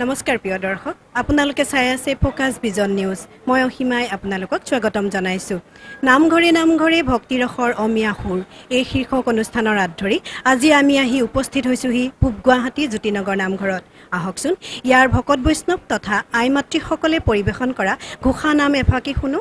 নমস্কাৰ প্ৰিয় দৰ্শক আপোনালোকে চাই আছে ফোকাস ভিজন নিউজ মই অহিমাই আপোনালোকক স্বাগতম জনাইছো নামঘৰে ভক্তিৰসৰ অমিয়া সুৰ এই শীৰ্ষক অনুষ্ঠানৰ আধৰি আজি আমি আহি উপস্থিত হৈছোহি পূব গুৱাহাটী জ্যোতিনগৰ নামঘৰত আহকচোন ইয়াৰ ভকত বৈষ্ণৱ তথা আই মাতৃসকলে পৰিবেশন কৰা ঘোষা নাম এফাকি শুনো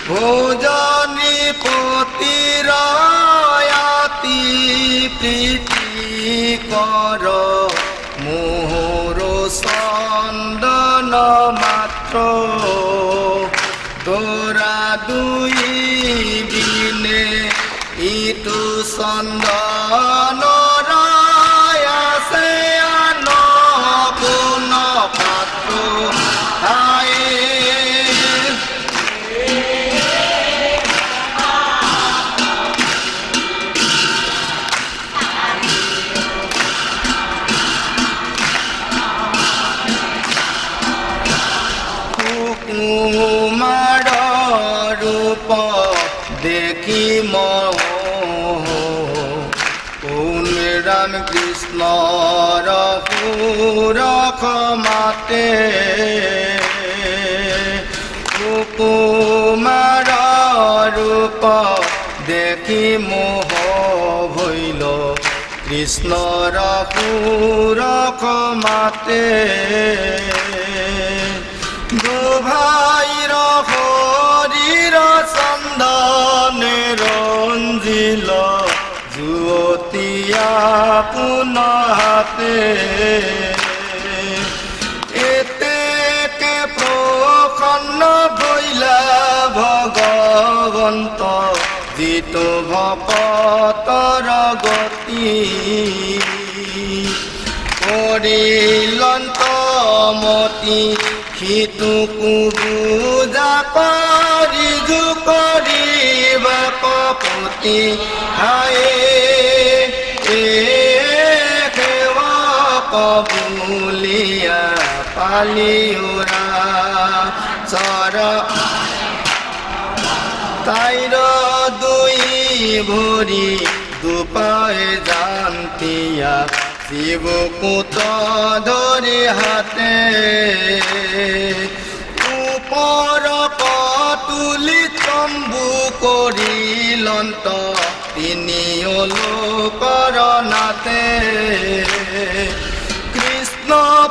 ভোজনী পতিৰ চন্দন আছে আন পুন পাত্ৰ কুমাৰ ৰূপ দেখি ৰাম কৃষ্ণৰ সুৰখ মাতে কুমাৰ ৰূপ দেখি মোহ ভৈল কৃষ্ণৰ সুৰখ মাতে দুভাইৰ শৰীৰ চন্দনে ৰঞ্জিল জ্যোতিয়া পুনহাতে এতেকে প্ৰসন্ন ভৈলা ভগৱন্ত যিটো ভকতৰ গতি কৰিলন্ত মতি সিটোকো বুজা পাৰি কৰিব কপতি হায়ে সেৱক বুলিয়া পালিউৰা চৰ তাইৰ দুই ভৰি দুপাই জান্তিয়া শিৱ কুত ধৰি হাতে ওপৰ তুলি তম্বু কৰিলন্ত তিনি লোকৰ নাতে কৃষ্ণ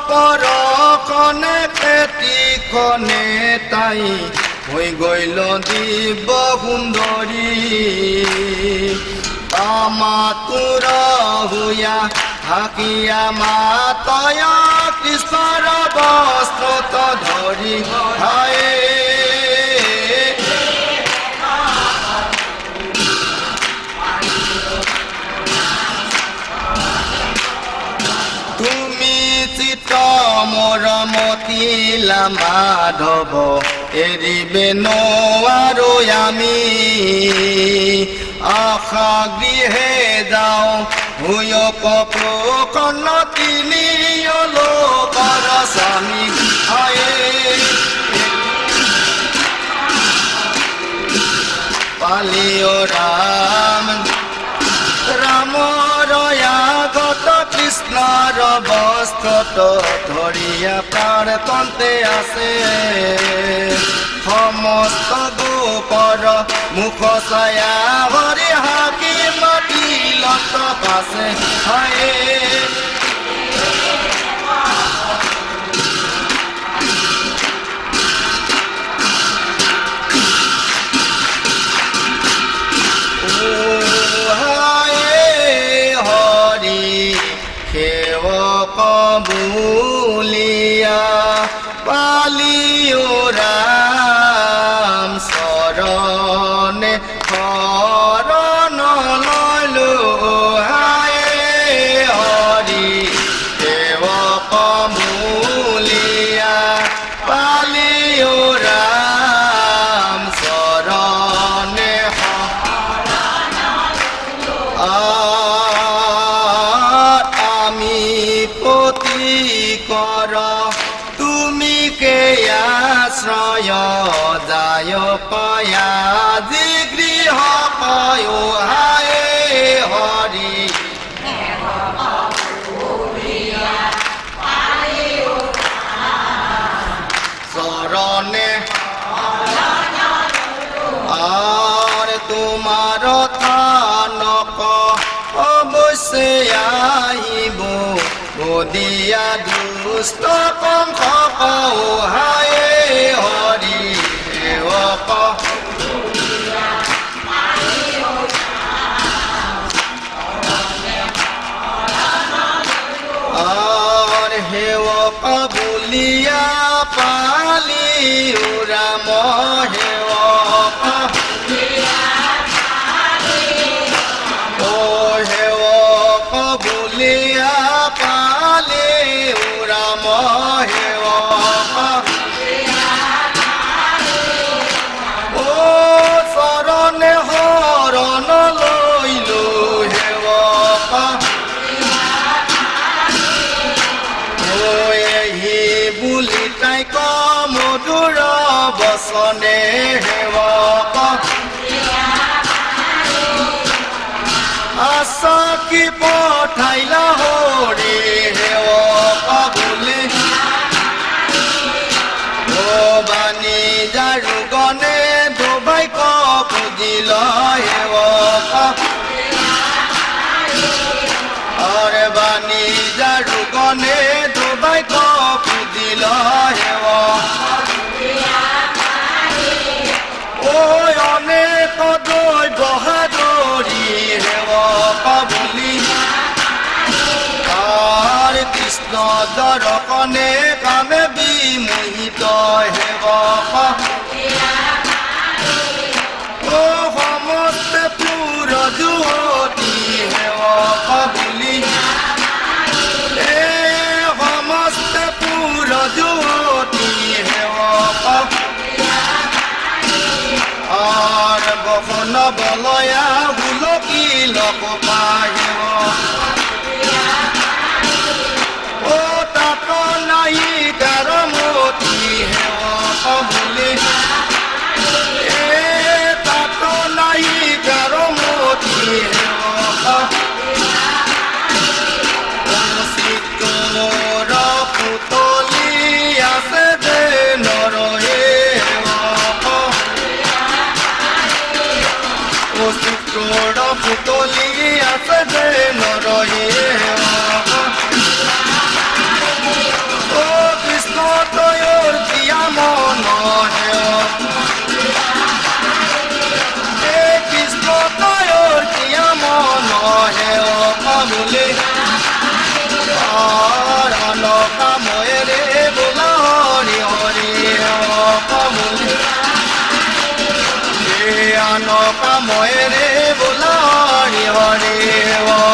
পৰখনে খেতিখনে তাই হৈ গ'ল দিব্য সুন্দৰী আমাতুৰ হুয়া হাকিয়া মাতয়া কৃষ্ণৰ বস্ত্ৰত ধৰি হায়ে তুমি চিত মোৰ মতিলা মাধৱ এৰিবে নোৱাৰো আমি আশা গৃহে যাওঁ ভূয়ক প্ৰসন্ন তিনি লোকৰ স্বামী হায়ে পালিও ৰাম ৰামৰ আগত কৃষ্ণৰ বস্ত্ৰত ধৰিয়া প্ৰাণতন্তে আছে সমস্ত গোপৰ মুখ ছায়া হৰি হাকি মাতি লত পাছে হায়ে বুলিয়া পালিও ৰাম চৰণে শৰণ ললো হায়ে হৰি সেৱক বুলিয়া পালিও ৰাম চৰণে আমি পতি কৰ তুমি কে আশ্ৰয় যায় পয়া যি গৃহ পয় হায়ে হৰি চৰণে তোমাৰ থানক অৱশ্যে আহিব দিয়া দুষ্ট কংস হায়ে হৰি সেৱক সেৱক বুলিয়া পালি ৰাম সেৱক বচনে সেৱক আচাকি পঠাইলা হৰি সেৱক বুলি বাণী যাৰু গণে দুবাই পুজিল সেৱক অৰে বাণী যাৰু গণে দুবাই পুজিল সেৱক ঐ অনেক দৈ বহাদুৰি সেৱক বুলি কৃষ্ণ দৰ্শনে কামে বিমোহিত সেৱক ও সমস্ত পুৰ যুৱতী সেৱক বুলি সমস্ত পুৰ যুৱতী সেৱক বসন বলয়া হুলকি লক পাহিব ও তাত নাহি তাৰ মতি সেৱক বুলি তাত নাহি তাৰ মতি সেৱক চিত্তৰ পুতলি আছে যে নৰহে চিত্ৰৰ পুতলি আছে যে নৰহে ও কৃষ্ণ তয়ৰ প্ৰিয়া মন কৃষ্ণ তয়ৰ প্ৰিয়া মন সেৱক বুলি কাময়েৰে বোলা হৰি হৰি সেৱক বুলি আন কাময়েৰে বোলা হৰি হৰি